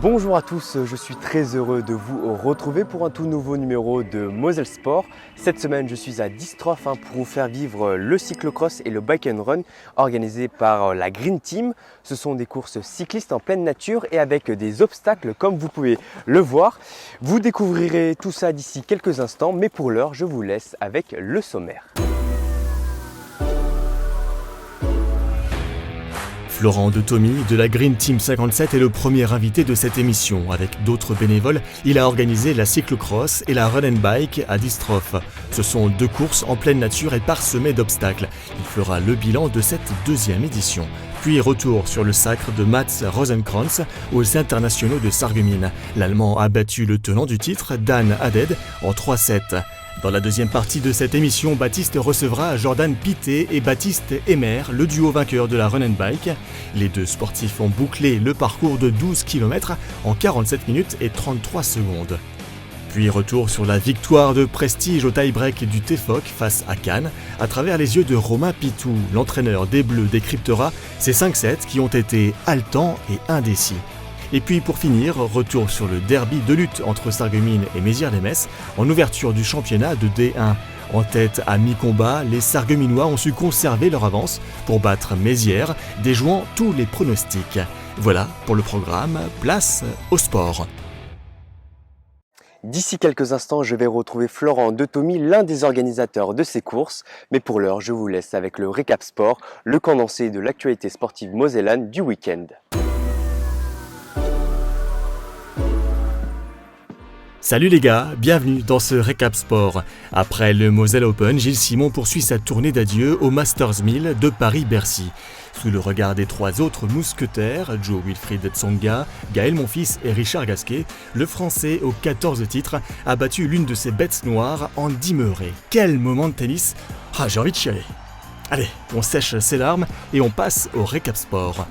Bonjour à tous, je suis très heureux de vous retrouver pour un tout nouveau numéro de Moselle Sport. Cette semaine, je suis à Distruff pour vous faire vivre le cyclocross et le bike and run organisé par la Green Team. Ce sont des courses cyclistes en pleine nature et avec des obstacles comme vous pouvez le voir. Vous découvrirez tout ça d'ici quelques instants, mais pour l'heure, je vous laisse avec le sommaire. Florent de Thomy de la Green Team 57 est le premier invité de cette émission. Avec d'autres bénévoles, il a organisé la cyclocross et la run and bike à Distruff. Ce sont deux courses en pleine nature et parsemées d'obstacles. Il fera le bilan de cette deuxième édition. Puis retour sur le sacre de Mats Rosenkrantz aux internationaux de Sarreguemines. L'Allemand a battu le tenant du titre, Dan Haded, en 3-7. Dans la deuxième partie de cette émission, Baptiste recevra Jordan Pittet et Baptiste Emer, le duo vainqueur de la Run and Bike. Les deux sportifs ont bouclé le parcours de 12 km en 47 minutes et 33 secondes. Puis retour sur la victoire de prestige au tie-break du TFOC face à Cannes, à travers les yeux de Romain Pitou. L'entraîneur des Bleus décryptera ces 5-7 qui ont été haletants et indécis. Et puis pour finir, retour sur le derby de lutte entre Sarreguemines et Mézières-les-Messes en ouverture du championnat de D1. En tête à mi-combat, les Sarregueminois ont su conserver leur avance pour battre Mézières, déjouant tous les pronostics. Voilà pour le programme, place au sport. D'ici quelques instants, je vais retrouver Florent de Thomy, l'un des organisateurs de ces courses. Mais pour l'heure, je vous laisse avec le récap sport, le condensé de l'actualité sportive mosellane du week-end. Salut les gars, bienvenue dans ce récap sport. Après le Moselle Open, Gilles Simon poursuit sa tournée d'adieu au Masters 1000 de Paris-Bercy. Sous le regard des trois autres mousquetaires, Jo-Wilfried Tsonga, Gaël Monfils et Richard Gasquet, le Français aux 14 titres a battu l'une de ses bêtes noires en 10 meurées. Quel moment de tennis! Ah, j'ai envie de chialer. Allez, on sèche ses larmes et on passe au récap sport.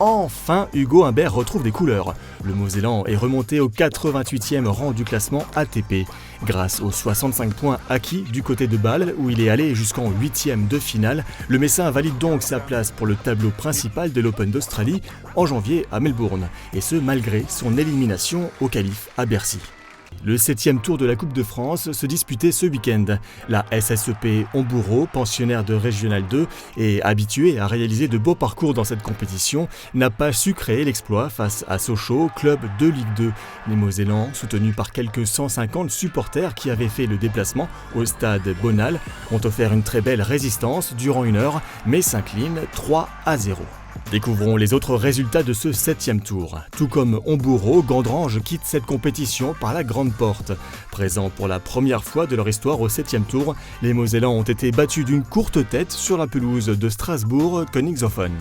Enfin, Hugo Humbert retrouve des couleurs. Le Mosellan est remonté au 88e rang du classement ATP. Grâce aux 65 points acquis du côté de Bâle, où il est allé jusqu'en 8e de finale, le Messin valide donc sa place pour le tableau principal de l'Open d'Australie en janvier à Melbourne. Et ce, malgré son élimination au qualif à Bercy. Le 7e tour de la Coupe de France se disputait ce week-end. La SSEP Homboureau, pensionnaire de Régional 2 et habituée à réaliser de beaux parcours dans cette compétition, n'a pas su créer l'exploit face à Sochaux, club de Ligue 2. Les Mosellans, soutenus par quelques 150 supporters qui avaient fait le déplacement au stade Bonal, ont offert une très belle résistance durant une heure, mais s'inclinent 3-0. Découvrons les autres résultats de ce 7e tour. Tout comme Homboureau, Gandrange quitte cette compétition par la grande porte. Présents pour la première fois de leur histoire au 7e tour, les Mosellans ont été battus d'une courte tête sur la pelouse de Strasbourg-Königshofen.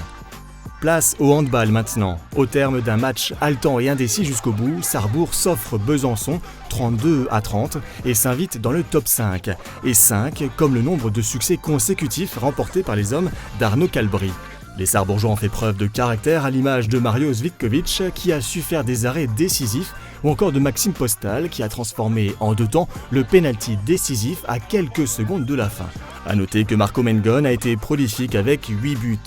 Place au handball maintenant. Au terme d'un match haletant et indécis jusqu'au bout, Sarrebourg s'offre Besançon 32-30 et s'invite dans le top 5. Et 5 comme le nombre de succès consécutifs remportés par les hommes d'Arnaud Calbry. Les Sarrebourgeois ont fait preuve de caractère à l'image de Mario Zvitkovic qui a su faire des arrêts décisifs ou encore de Maxime Postal qui a transformé en 2 temps le pénalty décisif à quelques secondes de la fin. A noter que Marco Mengon a été prolifique avec 8 buts.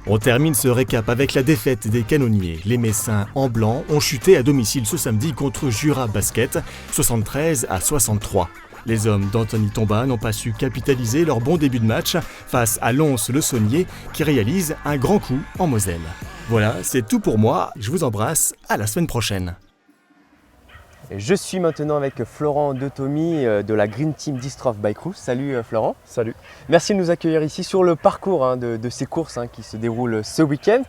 On termine ce récap avec la défaite des canonniers. Les Messins en blanc ont chuté à domicile ce samedi contre Jura Basket, 73-63. Les hommes d'Anthony Tomba n'ont pas su capitaliser leur bon début de match face à Lons-le-Saunier qui réalise un grand coup en Moselle. Voilà, c'est tout pour moi. Je vous embrasse. À la semaine prochaine. Je suis maintenant avec Florent de Thomy de la Green Team Distruff Bike Crew. Salut Florent. Salut. Merci de nous accueillir ici sur le parcours de ces courses qui se déroulent ce week-end.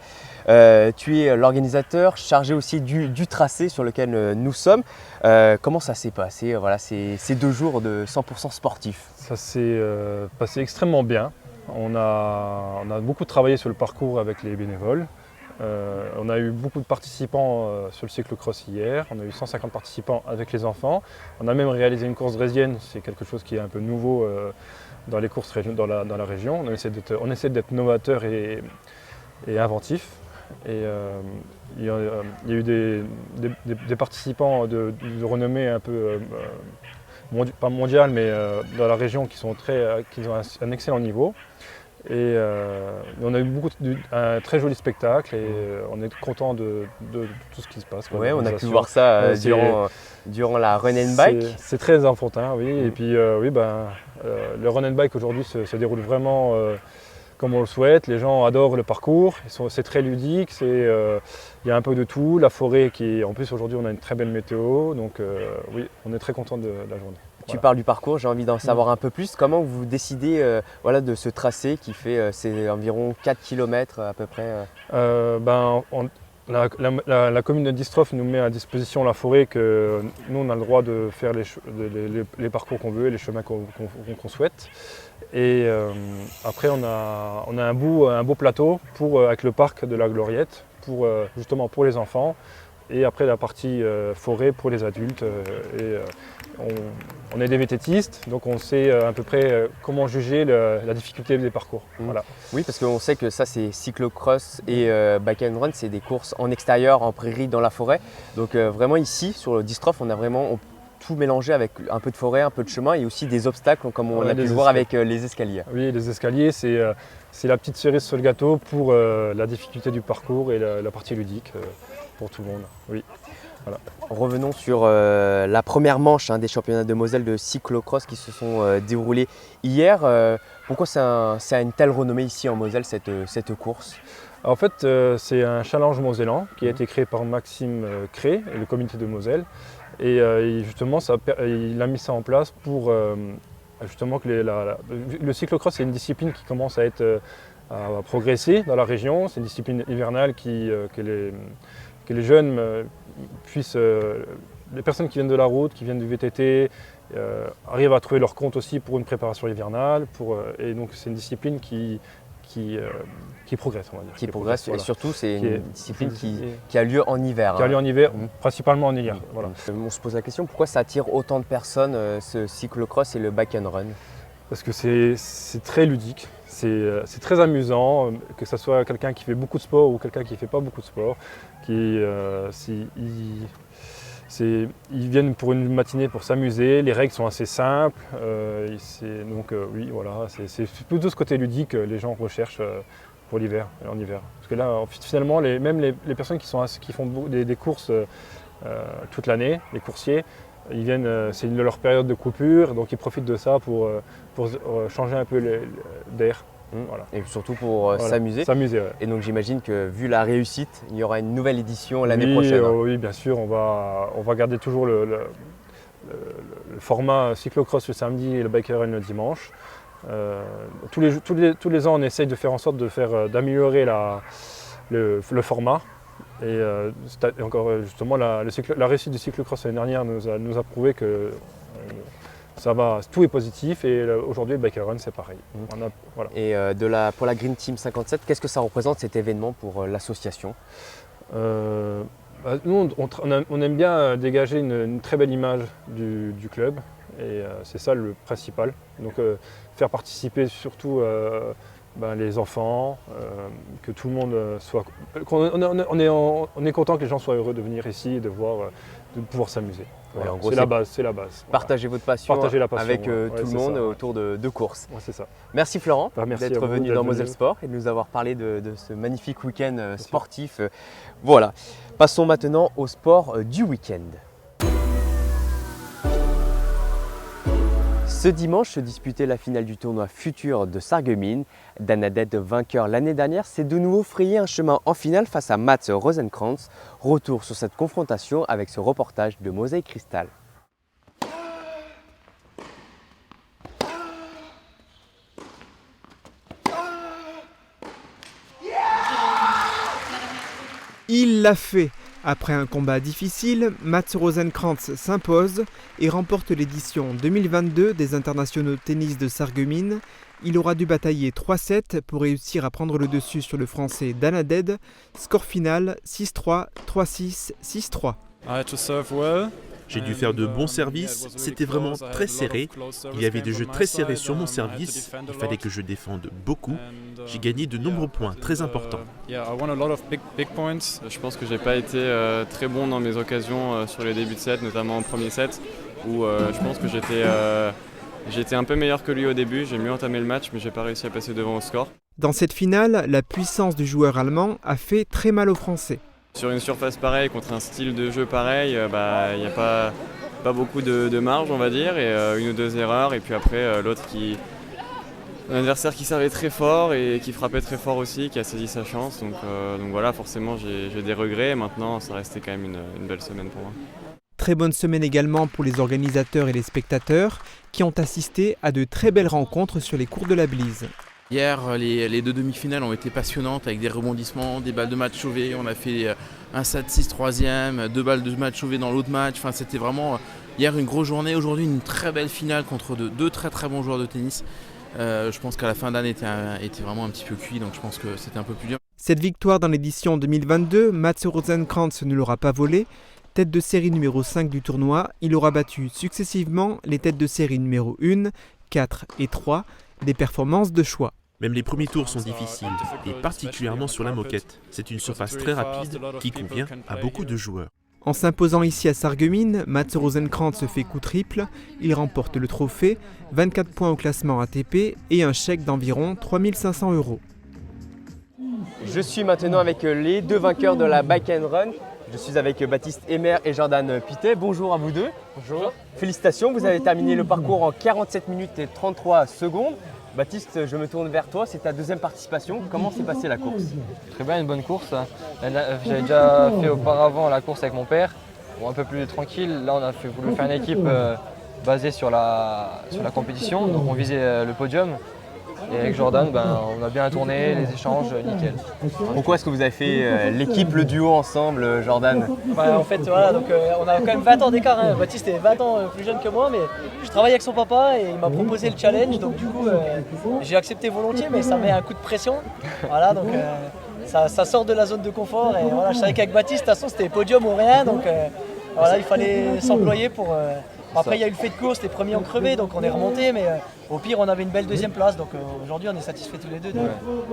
Tu es l'organisateur chargé aussi du tracé sur lequel nous sommes. Comment ça s'est passé ces 2 jours de 100% sportifs? Ça s'est passé extrêmement bien. On a beaucoup travaillé sur le parcours avec les bénévoles. On a eu beaucoup de participants sur le cyclocross hier. On a eu 150 participants avec les enfants. On a même réalisé une course draisienne. C'est quelque chose qui est un peu nouveau dans les courses dans la région. On essaie d'être novateur et inventif. Et il y a eu des participants de renommée un peu, pas mondiale, mais dans la région qui ont un excellent niveau. Et on a eu un très joli spectacle et on est content de tout ce qui se passe. Ouais, on a pu voir ça durant la Run and Bike. C'est très enfantin, oui. Et puis le Run and Bike aujourd'hui se déroule vraiment comme on le souhaite. Les gens adorent le parcours, c'est très ludique, il y a un peu de tout. La forêt en plus aujourd'hui on a une très belle météo, donc oui, on est très content de la journée. Tu parles du parcours, j'ai envie d'en savoir un peu plus. Comment vous décidez de ce tracé qui fait c'est environ 4 km à peu près La commune de Distrov nous met à disposition la forêt que nous on a le droit de faire les parcours qu'on veut et les chemins qu'on souhaite. Et après on a un beau plateau avec le parc de la Gloriette justement pour les enfants. Et après la partie forêt pour les adultes. On est des vététistes, donc on sait à peu près comment juger la difficulté des parcours. Voilà. Oui, parce qu'on sait que ça c'est cyclocross et bike and run, c'est des courses en extérieur, en prairie, dans la forêt. Donc vraiment ici, sur le Distrov, on a vraiment tout mélangé avec un peu de forêt, un peu de chemin et aussi des obstacles comme on a pu le voir avec les escaliers. Oui, les escaliers, c'est la petite cerise sur le gâteau pour la difficulté du parcours et la partie ludique pour tout le monde. Oui. Voilà. Revenons sur la première manche des championnats de Moselle de cyclocross qui se sont déroulés hier. Pourquoi ça a une telle renommée ici en Moselle cette course? En fait, c'est un challenge mosellan qui a été créé par Maxime Cré et le comité de Moselle. Et justement, il a mis ça en place pour justement que le cyclocross, c'est une discipline qui commence à progresser dans la région. C'est une discipline hivernale que les jeunes puissent, les personnes qui viennent de la route, qui viennent du VTT, arrivent à trouver leur compte aussi pour une préparation hivernale. Et donc c'est une discipline qui progresse, on va dire. Qui progresse, voilà. Et surtout c'est une discipline qui a lieu en hiver. Qui a lieu en hiver, principalement en hiver. Voilà. On se pose la question, pourquoi ça attire autant de personnes, ce cyclocross et le bike and run? Parce que c'est très ludique, c'est très amusant, que ce soit quelqu'un qui fait beaucoup de sport ou quelqu'un qui ne fait pas beaucoup de sport. Ils viennent pour une matinée pour s'amuser, les règles sont assez simples. Oui, voilà, c'est plutôt ce côté ludique que les gens recherchent pour l'hiver, en hiver. Parce que là, finalement, même les personnes qui font des courses toute l'année, les coursiers, ils viennent, c'est leur période de coupure, donc ils profitent de ça pour changer un peu d'air. Voilà. Et surtout pour s'amuser. S'amuser, ouais. Et donc j'imagine que vu la réussite, il y aura une nouvelle édition l'année prochaine. Oui, bien sûr, on va garder toujours le format cyclocross le samedi et le bike run le dimanche. Tous les ans, on essaye de faire en sorte d'améliorer le format. Et encore justement, la réussite du cyclocross l'année dernière nous a prouvé que tout est positif et aujourd'hui le bike run c'est pareil. Voilà. Et pour la Green Team 57, qu'est-ce que ça représente cet événement pour l'association? Nous on aime bien dégager une très belle image du club et c'est ça le principal. Donc faire participer surtout les enfants, que tout le monde soit... On est content que les gens soient heureux de venir ici et de pouvoir s'amuser. Voilà. En gros, c'est la base. Partagez votre passion, avec tout le monde autour de courses. Ouais, c'est ça. Merci Florent d'être venu dans Moselle Sport et de nous avoir parlé de ce magnifique week-end sportif. Voilà. Passons maintenant au sport du week-end. Ce dimanche se disputait la finale du tournoi Futur de Sarreguemines. Danadet, vainqueur l'année dernière, s'est de nouveau frayé un chemin en finale face à Mats Rosenkrantz. Retour sur cette confrontation avec ce reportage de Mosaïque Cristal. Il l'a fait. Après un combat difficile, Mats Rosenkrantz s'impose et remporte l'édition 2022 des internationaux tennis de Sarreguemines. Il aura dû batailler 3-7 pour réussir à prendre le dessus sur le français Danadet. Score final 6-3, 3-6, 6-3. J'ai dû faire de bons services, c'était vraiment très serré. Il y avait des jeux très serrés sur mon service, il fallait que je défende beaucoup. J'ai gagné de nombreux points très importants. Je pense que j'ai pas été très bon dans mes occasions sur les débuts de set, notamment en premier set, où je pense que j'étais J'ai été un peu meilleur que lui au début, j'ai mieux entamé le match, mais j'ai pas réussi à passer devant au score. Dans cette finale, la puissance du joueur allemand a fait très mal aux Français. Sur une surface pareille, contre un style de jeu pareil, il n'y a pas beaucoup de marge, on va dire, et une ou deux erreurs, et puis après un adversaire qui servait très fort et qui frappait très fort aussi, qui a saisi sa chance. Donc voilà, forcément j'ai des regrets. Maintenant, ça restait quand même une belle semaine pour moi. Très bonne semaine également pour les organisateurs et les spectateurs qui ont assisté à de très belles rencontres sur les cours de la Blise. Hier, les deux demi-finales ont été passionnantes avec des rebondissements, des balles de match sauvées. On a fait un 7-6 troisième, 2 balles de match sauvées dans l'autre match. Enfin, c'était vraiment hier une grosse journée. Aujourd'hui, une très belle finale contre deux très très bons joueurs de tennis. Je pense qu'à la fin d'année était vraiment un petit peu cuit, donc je pense que c'était un peu plus dur. Cette victoire dans l'édition 2022, Mats Rosenkrantz ne l'aura pas volée. Tête de série numéro 5 du tournoi, il aura battu successivement les têtes de série numéro 1, 4 et 3, des performances de choix. Même les premiers tours sont difficiles, et particulièrement sur la moquette. C'est une surface très rapide qui convient à beaucoup de joueurs. En s'imposant ici à Sarreguemines, Mats Rosenkrantz fait coup triple, il remporte le trophée, 24 points au classement ATP et un chèque d'environ 3 500 €. Je suis maintenant avec les deux vainqueurs de la Bike and Run. Je suis avec Baptiste Emer et Jordan Pittet. Bonjour à vous deux. Bonjour. Félicitations, vous avez terminé le parcours en 47 minutes et 33 secondes. Baptiste, je me tourne vers toi, c'est ta deuxième participation. Comment s'est passée la course? Très bien, une bonne course. J'avais déjà fait auparavant la course avec mon père, bon, un peu plus tranquille. Là, on a voulu faire une équipe basée sur la compétition, donc on visait le podium. Et avec Jordan, on a bien tourné, les échanges, nickel. Pourquoi est-ce que vous avez fait l'équipe, le duo ensemble, Jordan? En fait, voilà, donc, on a quand même 20 ans d'écart. Hein. Baptiste est 20 ans plus jeune que moi, mais je travaille avec son papa et il m'a proposé le challenge. Donc du coup, j'ai accepté volontiers, mais ça met un coup de pression. Voilà, donc ça sort de la zone de confort. Et voilà, je savais qu'avec Baptiste, de toute façon, c'était podium ou rien. Donc voilà, il fallait s'employer pour... Après, il y a eu le fait de course, les premiers ont crevé, donc on est remonté, mais au pire, on avait une belle deuxième place. Donc aujourd'hui, on est satisfaits tous les deux.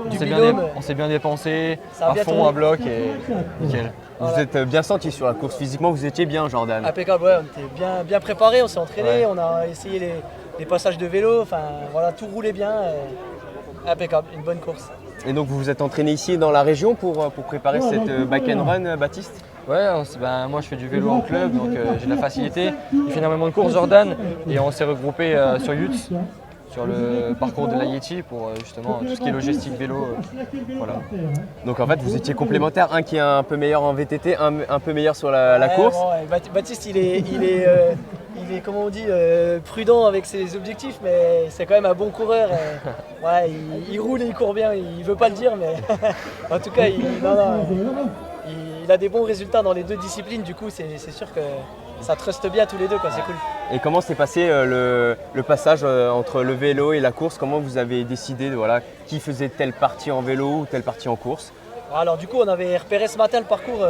On s'est bien dépensé, à fond, tourné. À bloc, et nickel. Vous êtes bien senti sur la course, physiquement, vous étiez bien, Jordan? Impeccable, ouais, on était bien préparés, on s'est entraîné, on a essayé les passages de vélo, enfin voilà, tout roulait bien. Impeccable, une bonne course. Et donc vous vous êtes entraîné ici dans la région pour préparer cette Bike and Run, Baptiste? Ouais, moi je fais du vélo en club, donc j'ai de la facilité. Il fait énormément de courses, Jordan, et on s'est regroupé sur Yutz, sur le parcours de la Yeti pour justement tout ce qui est logistique vélo. Voilà. Donc en fait vous étiez complémentaires, un qui est un peu meilleur en VTT, un peu meilleur sur la course. Bon, Baptiste il est comment on dit, prudent avec ses objectifs, mais c'est quand même un bon coureur. Ouais, il roule et il court bien, il veut pas le dire, mais en tout cas il a des bons résultats dans les deux disciplines, du coup c'est sûr que ça truste bien tous les deux, quoi, c'est cool. Et comment s'est passé le passage entre le vélo et la course? Comment vous avez décidé qui faisait telle partie en vélo ou telle partie en course? Alors du coup on avait repéré ce matin le parcours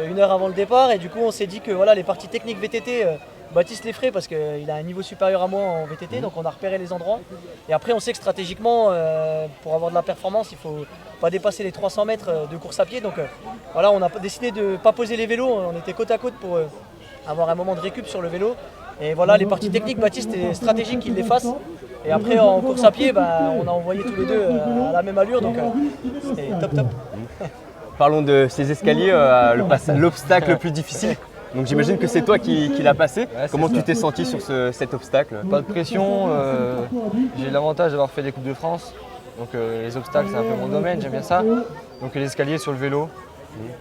une heure avant le départ, et du coup on s'est dit que les parties techniques VTT, Baptiste les ferait parce qu'il a un niveau supérieur à moi en VTT, donc on a repéré les endroits. Et après on sait que stratégiquement, pour avoir de la performance, il ne faut pas dépasser les 300 mètres de course à pied. Donc voilà, on a décidé de ne pas poser les vélos, on était côte à côte pour avoir un moment de récup sur le vélo. Et voilà, les parties techniques, Baptiste est stratégique qu'il les fasse. Et après en course à pied, on a envoyé tous les deux à la même allure, donc c'était top. Parlons de ces escaliers, l'obstacle le plus difficile. Donc j'imagine que c'est toi qui l'as passé. Ouais, comment tu t'es senti sur cet obstacle? Pas de pression, j'ai l'avantage d'avoir fait des Coupes de France. Donc les obstacles c'est un peu mon domaine, j'aime bien ça. Donc les escaliers sur le vélo.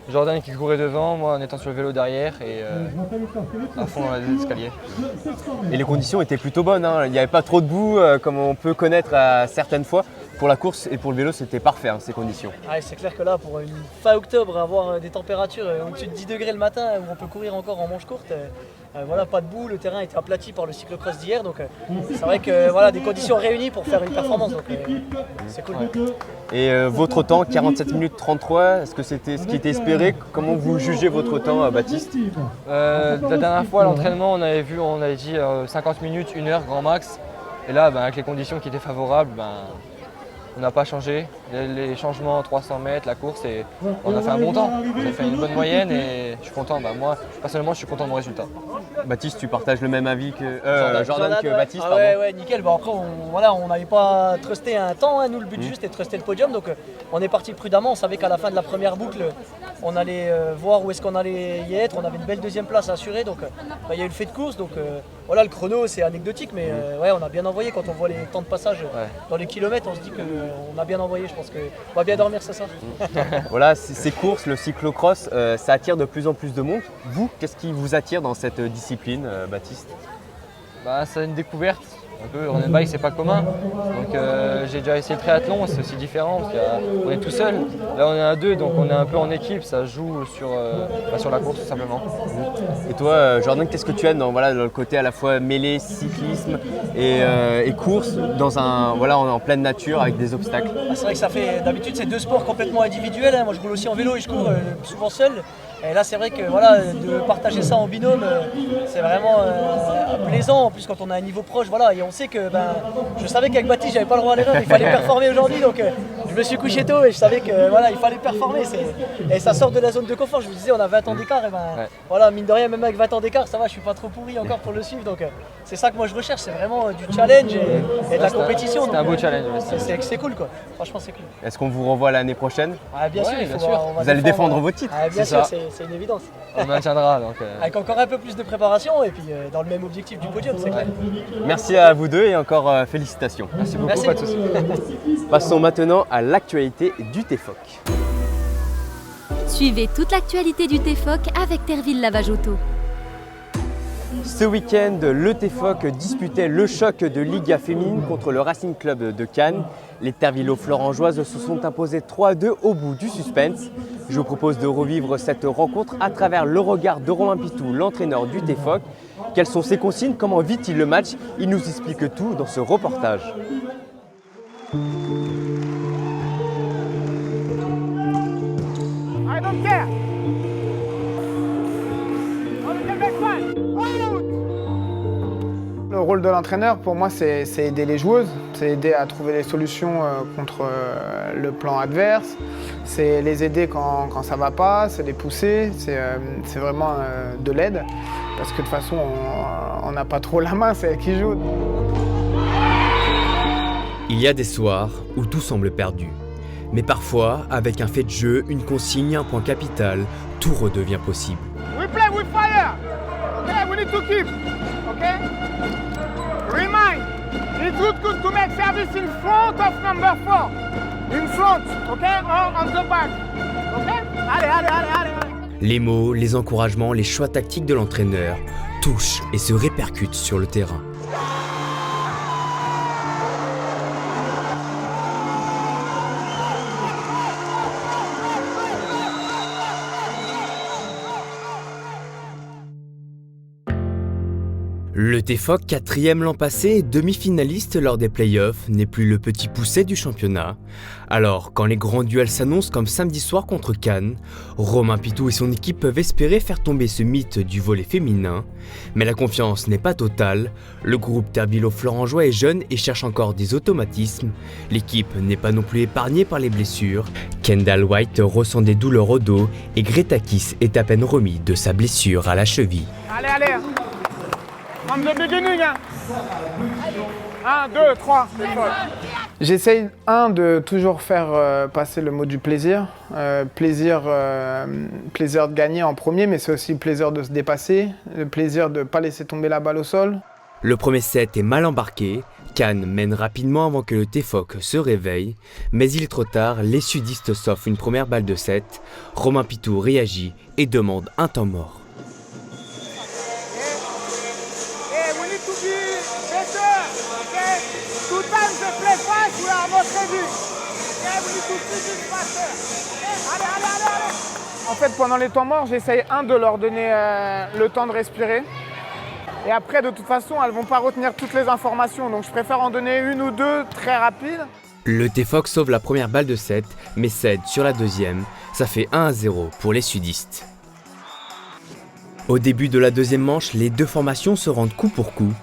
Jordan qui courait devant, moi en étant sur le vélo derrière et à fond dans les escaliers. Et les conditions étaient plutôt bonnes, hein. Il n'y avait pas trop de boue comme on peut connaître à certaines fois. Pour la course et pour le vélo, c'était parfait, ces conditions. Ouais, c'est clair que là, pour une fin octobre, avoir des températures au-dessus de 10 degrés le matin, où on peut courir encore en manche courte, pas de boue, le terrain était aplati par le cyclocross d'hier. Donc c'est vrai que des conditions réunies pour faire une performance, donc c'est cool. Ouais. Et votre temps, 47 minutes 33, est-ce que c'était ce qui était espéré? Comment vous jugez votre temps, Baptiste? La dernière fois à l'entraînement, on avait dit 50 minutes, 1 heure grand max. Et là, avec les conditions qui étaient favorables, on n'a pas changé. Les changements 300 mètres, la course, et on a fait un bon temps. On a fait une bonne moyenne et je suis content. Moi, personnellement, je suis content de mon résultat. Baptiste, tu partages le même avis que Jordan que ouais. Baptiste, Ah pardon. ouais, nickel. Bon, après, on n'avait pas trusté un temps. Nous, le but juste était de truster le podium. Donc, on est parti prudemment. On savait qu'à la fin de la première boucle, on allait voir où est-ce qu'on allait y être. On avait une belle deuxième place à assurer. Donc, il y a eu le fait de course. Donc, voilà, le chrono, c'est anecdotique. Mais ouais, on a bien envoyé. Quand on voit les temps de passage dans les kilomètres, on se dit qu'on a bien envoyé. Je pense qu'on va bien dormir ce soir. Voilà, ces courses, le cyclocross, ça attire de plus en plus de monde. Vous, qu'est-ce qui vous attire dans cette discipline, Baptiste? C'est une découverte. Un peu, on est bike, c'est pas commun. Donc j'ai déjà essayé le triathlon, c'est aussi différent parce qu'on est tout seul. Là on est à deux, donc on est un peu en équipe, ça joue sur la course tout simplement. Et toi, Jordan, qu'est-ce que tu aimes dans le côté à la fois mêlé, cyclisme et course en pleine nature avec des obstacles? C'est vrai que ça fait, d'habitude c'est deux sports complètement individuels. Moi je roule aussi en vélo et je cours souvent seul. Et là c'est vrai que de partager ça en binôme, c'est vraiment plaisant. En plus quand on a un niveau proche, et on sait que je savais qu'avec Baptiste j'avais pas le droit à l'erreur, il fallait performer aujourd'hui. Donc je me suis couché tôt et je savais que il fallait performer. Et ça sort de la zone de confort. Je me disais on a 20 ans d'écart et mine de rien, même avec 20 ans d'écart, ça va, je suis pas trop pourri encore pour le suivre. Donc c'est ça que moi je recherche, c'est vraiment du challenge et de la compétition. C'est un beau challenge. C'est cool quoi. Franchement c'est cool. Est-ce qu'on vous revoit l'année prochaine? Bien sûr, bien sûr. Vous allez défendre vos titres? Bien sûr, c'est une évidence. On maintiendra donc. Avec encore un peu plus de préparation et puis dans le même objectif du podium, c'est clair. Merci à vous deux et encore félicitations. Merci beaucoup, Merci. pas de soucis. Passons maintenant à l'actualité du TFOC. Suivez toute l'actualité du TFOC avec Terville Lavage Auto. Ce week-end, le TFOC disputait le choc de Liga féminine contre le Racing Club de Cannes. Les Tervillo-Florangeoises se sont imposées 3-2 au bout du suspense. Je vous propose de revivre cette rencontre à travers le regard de Romain Pitou, l'entraîneur du TFOC. Quelles sont ses consignes? Comment vit-il le match? Il nous explique tout dans ce reportage. I don't care. Le rôle de l'entraîneur, pour moi, c'est aider les joueuses, c'est aider à trouver des solutions contre le plan adverse, c'est les aider quand ça ne va pas, c'est les pousser, c'est vraiment de l'aide, parce que de toute façon, on n'a pas trop la main, c'est elle qui joue. Il y a des soirs où tout semble perdu. Mais parfois, avec un fait de jeu, une consigne, un point capital, tout redevient possible. We play with fire. Okay, we need to keep. Okay? Remind, it's good to make service in front of number 4. In front, okay? Or on the back. Okay? Allez. Les mots, les encouragements, les choix tactiques de l'entraîneur touchent et se répercutent sur le terrain. Le TFOC, 4e l'an passé et demi-finaliste lors des playoffs, n'est plus le petit poucet du championnat. Alors, quand les grands duels s'annoncent comme samedi soir contre Cannes, Romain Pitou et son équipe peuvent espérer faire tomber ce mythe du volley féminin. Mais la confiance n'est pas totale, le groupe Tervillo-Florangeois est jeune et cherche encore des automatismes. L'équipe n'est pas non plus épargnée par les blessures. Kendall White ressent des douleurs au dos et Gretakis est à peine remis de sa blessure à la cheville. Allez. From the beginning, 1, 2, 3, J'essaye, de toujours faire passer le mot du plaisir. Plaisir de gagner en premier, mais c'est aussi le plaisir de se dépasser, le plaisir de ne pas laisser tomber la balle au sol. Le premier set est mal embarqué, Cannes mène rapidement avant que le TFOC se réveille, mais il est trop tard, les sudistes s'offrent une première balle de set, Romain Pitou réagit et demande un temps mort. En fait, pendant les temps morts, j'essaye de leur donner le temps de respirer. Et après, de toute façon, elles ne vont pas retenir toutes les informations. Donc je préfère en donner une ou deux très rapides. Le TFOC sauve la première balle de set, mais cède sur la deuxième. Ça fait 1-0 pour les sudistes. Au début de la deuxième manche, les deux formations se rendent coup pour coup.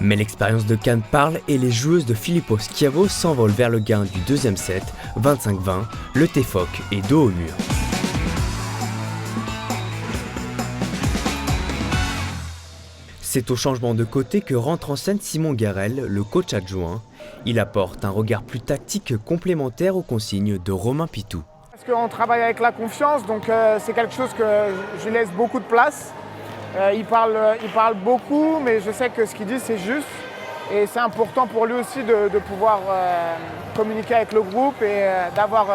Mais l'expérience de Cannes parle et les joueuses de Filippo Schiavo s'envolent vers le gain du deuxième set, 25-20, le TFOC est dos au mur. C'est au changement de côté que rentre en scène Simon Garel, le coach adjoint. Il apporte un regard plus tactique complémentaire aux consignes de Romain Pitou. Parce qu'on travaille avec la confiance, donc c'est quelque chose que je laisse beaucoup de place. Il parle beaucoup, mais je sais que ce qu'il dit c'est juste. Et c'est important pour lui aussi de pouvoir communiquer avec le groupe et d'avoir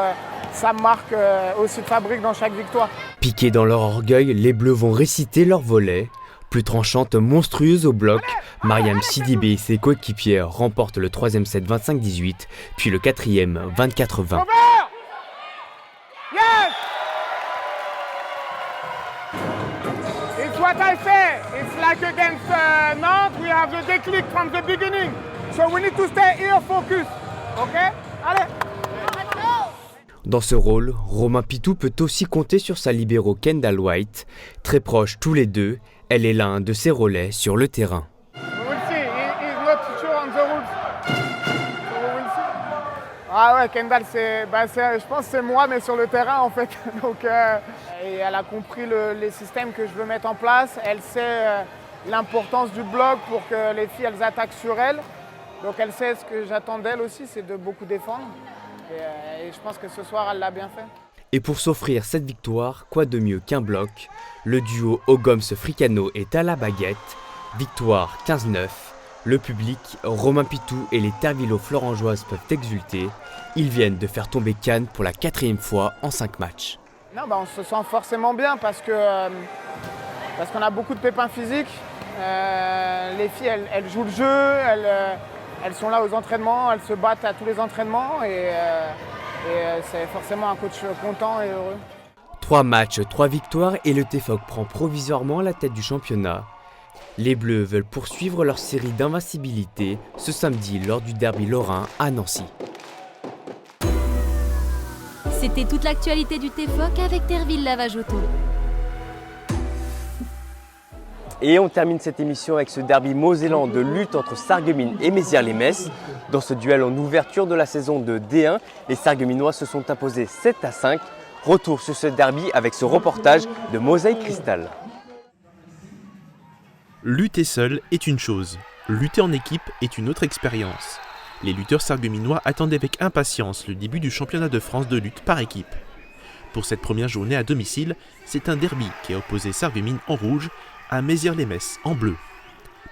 sa marque aussi de fabrique dans chaque victoire. Piqués dans leur orgueil, les Bleus vont réciter leur volet. Plus tranchante, monstrueuse au bloc, Mariam Sidibé et ses coéquipières remportent le troisième set 25-18, puis le quatrième 24-20. Yes! It's what I say. It's like against Nantes, we have the déclic from the beginning. So we need to stay here focus. Okay? Allez! Dans ce rôle, Romain Pitou peut aussi compter sur sa libéro Kendall White. Très proches tous les deux, elle est l'un de ses relais sur le terrain. We will see. He's not sure on the rules. So we will see. Ah ouais, Kendall, je pense que c'est moi, mais sur le terrain en fait. Donc, et elle a compris les systèmes que je veux mettre en place. Elle sait l'importance du bloc pour que les filles elles attaquent sur elle. Donc elle sait ce que j'attends d'elle aussi, c'est de beaucoup défendre. Et je pense que ce soir, elle l'a bien fait. Et pour s'offrir cette victoire, quoi de mieux qu'un bloc? Le duo Ogoms-Fricano est à la baguette. Victoire 15-9. Le public, Romain Pitou et les Tervillo-Florangeoises peuvent exulter. Ils viennent de faire tomber Cannes pour la 4e fois en 5 matchs. Non, on se sent forcément bien parce qu'on a beaucoup de pépins physiques. Les filles, elles jouent le jeu, elles sont là aux entraînements, elles se battent à tous les entraînements et c'est forcément un coach content et heureux. 3 matchs, 3 victoires et le TFOC prend provisoirement la tête du championnat. Les Bleus veulent poursuivre leur série d'invincibilité ce samedi lors du derby lorrain à Nancy. C'était toute l'actualité du TFOC avec Terville Lavage Auto. Et on termine cette émission avec ce derby mosellan de lutte entre Sarreguemines et Mézières-les-Messes. Dans ce duel en ouverture de la saison de D1, les Sarregueminois se sont imposés 7-5. Retour sur ce derby avec ce reportage de Mosaïque Cristal. Lutter seul est une chose, lutter en équipe est une autre expérience. Les lutteurs sarregueminois attendaient avec impatience le début du championnat de France de lutte par équipe. Pour cette première journée à domicile, c'est un derby qui a opposé Sarreguemines en rouge à Mézières-les-Messes en bleu.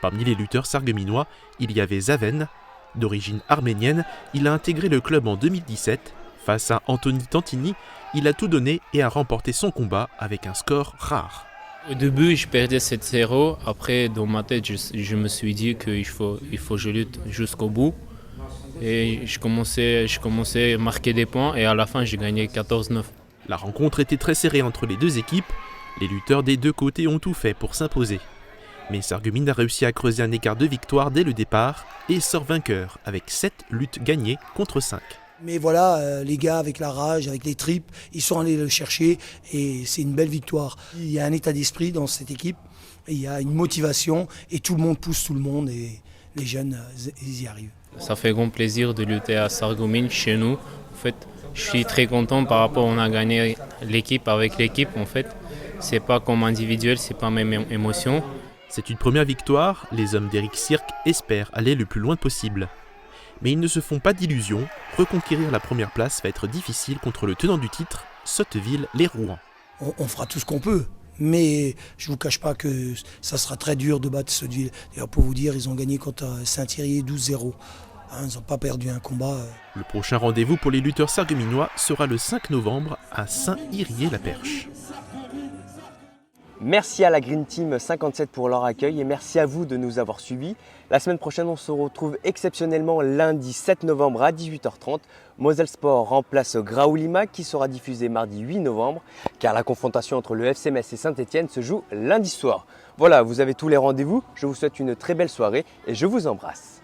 Parmi les lutteurs sarregueminois, il y avait Zaven. D'origine arménienne, il a intégré le club en 2017. Face à Anthony Tantini, il a tout donné et a remporté son combat avec un score rare. Au début, je perdais 7-0. Après, dans ma tête, je me suis dit qu'il faut que je lutte jusqu'au bout. Et je commençais à marquer des points et à la fin, j'ai gagné 14-9. La rencontre était très serrée entre les deux équipes. Les lutteurs des deux côtés ont tout fait pour s'imposer. Mais Sarreguemines a réussi à creuser un écart de victoire dès le départ et sort vainqueur avec 7 luttes gagnées contre 5. Mais voilà, les gars avec la rage, avec les tripes, ils sont allés le chercher et c'est une belle victoire. Il y a un état d'esprit dans cette équipe, et il y a une motivation et tout le monde pousse tout le monde et les jeunes, ils y arrivent. Ça fait grand plaisir de lutter à Sarreguemines chez nous. En fait, je suis très content par rapport à on a gagné l'équipe avec l'équipe en fait. C'est pas comme individuel, c'est pas même émotion. C'est une première victoire, les hommes d'Éric Cirque espèrent aller le plus loin possible. Mais ils ne se font pas d'illusions, reconquérir la première place va être difficile contre le tenant du titre, Sotteville-les-Rouen. On fera tout ce qu'on peut, mais je ne vous cache pas que ça sera très dur de battre Sotteville. D'ailleurs, pour vous dire, ils ont gagné contre Saint-Thierry 12-0. Ils n'ont pas perdu un combat. Le prochain rendez-vous pour les lutteurs sarregueminois sera le 5 novembre à Saint-Yrier-la-Perche. Merci à la Green Team 57 pour leur accueil et merci à vous de nous avoir suivis. La semaine prochaine, on se retrouve exceptionnellement lundi 7 novembre à 18h30. Moselle Sport remplace Graoulima qui sera diffusé mardi 8 novembre car la confrontation entre le FC Metz et Saint-Etienne se joue lundi soir. Voilà, vous avez tous les rendez-vous. Je vous souhaite une très belle soirée et je vous embrasse.